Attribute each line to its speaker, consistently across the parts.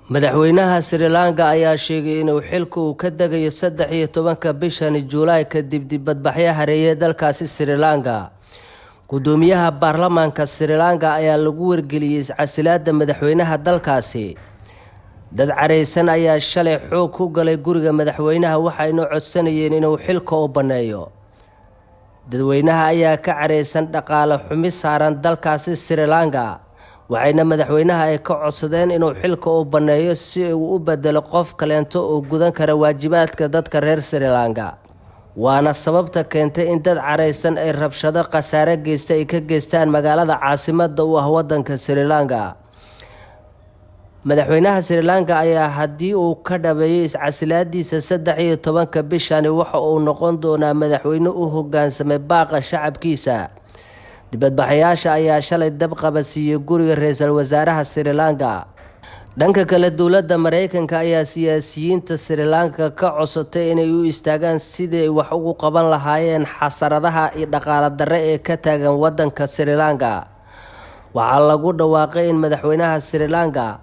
Speaker 1: madaxweynaha Sri Lanka ayaa sheegay inuu xilka uu ka dagayo 13 bishan Juulaay kadib dibadbaxyo hareeyay dalkaasi Sri Lanka. Gudoomiyaha baarlamaanka Sri Lanka ayaa lagu wargeliyay iscasilaadda madaxweynaha dalkaasi. Dad careysan ayaa shalay xoog ku galay guriga madaxweynaha waxayna codsanayeen inuu xilka u baneeyo. Dadweynaha ayaa ka careysan dhaqaale xumi saaran dalkaasi Sri Lanka. waxayna madaxweynaha ay ka codsadeen inuu xilka u baneeyo si uu u bedelo qof kaleento oo gudan kara waajibaadka dadka reer Sri Lanka. waana sababta keentay in dad careysan ay rabshado khasaare geysta ay ka geystaan magaalada caasimadda u ah wadanka Sri Lanka. madaxweynaha Sri Lanka ayaa haddii uu ka dhabeeyay iscasilaadiisa 13 bishan waxa uu noqon doonaa madaxweyne u hoggaansamay baaqa shacabkiisa. dibadbaxayaasha ayaa shalay dab qabadsiiyay guriga ra'iisul wasaaraha Sri Lanka. dhanka kale dowladda Mareykanka ayaa siyaasiyiinta Sri Lanka ka codsatay inay u istaagaan sidii ay wax ugu qaban lahaayeen xasaradaha iyo dhaqaale darre ee ka taagan wadanka Sri Lanka. waxaa lagu dhawaaqay in madaxweynaha Sri Lanka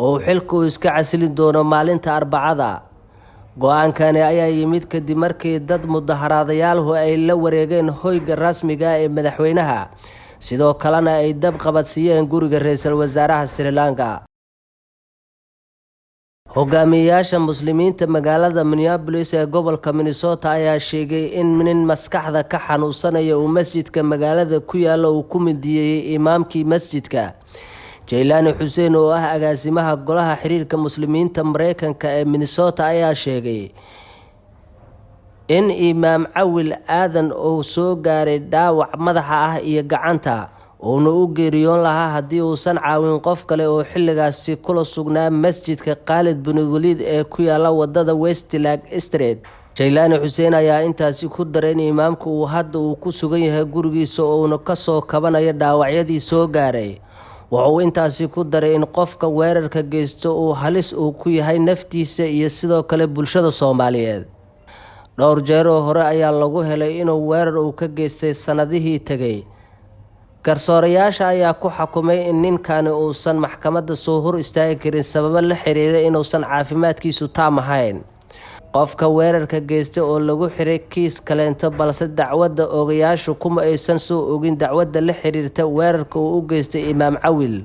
Speaker 1: uu xilka iska casili doono maalinta Arbacada. go'aankani ayaa yimid kadib markii dad mudaharaadayaal ay la wareegeen hoyga rasmiga ah ee madaxweynaha, sidoo kalena ay dab qabadsiiyeen guriga ra'iisul wasaaraha Sri Lanka. hogaamiyayaasha muslimiinta magaalada Minneapolis ee gobolka Minnesota ayaa sheegay in nin maskaxda ka xanuunsanaya uu masjidka magaalada ku yaala uu ku midiyay imaamkii masjidka. Jailani Hussein oo ah agaasimaha golaha xiriirka muslimiinta Mareykanka ee Minnesota ayaa sheegay in imaam Awil Aadan uu soo gaaray dhaawac madaxa ah iyo gacanta uuna u geeriyoon lahaa haddii uusan caawin qof kale oo xilligaasi kula sugnaa masjidka Khalid bin Walid ee ku yaala wadada Westlake Street. Jailani Hussein ayaa intaasi ku daray in imaamku uu hadda ku sugan yahay gurigiisa oo uu ka soo kabanayo dhaawacyadii soo gaaray. wuxuu intaasi ku daray in qofka weerarka geysto uu halis ku yahay naftiisa iyo sidoo kale bulshada Soomaaliyeed. dhowr jeer oo hore ayaa lagu helay inuu weerar ka geystay sanadihii tagay. garsoorayaasha ayaa ku xukumay in ninkani uusan maxkamadda soo hor istaagi karin sababo la xiriira inuusan caafimaadkiisu taam ahayn. qofka weerarka geystay oo lagu xiray kiis kaleento balse dacwadda ogayaashu kuma aysan soo ogin dacwadda la xiriirta weerarka uu u geystay imaam Awil.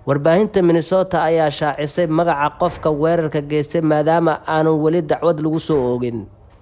Speaker 1: warbaahinta Minnesota ayaa shaacisay magaca qofka weerarka geystay maadaama aanu weli dacwad lagu soo ogin.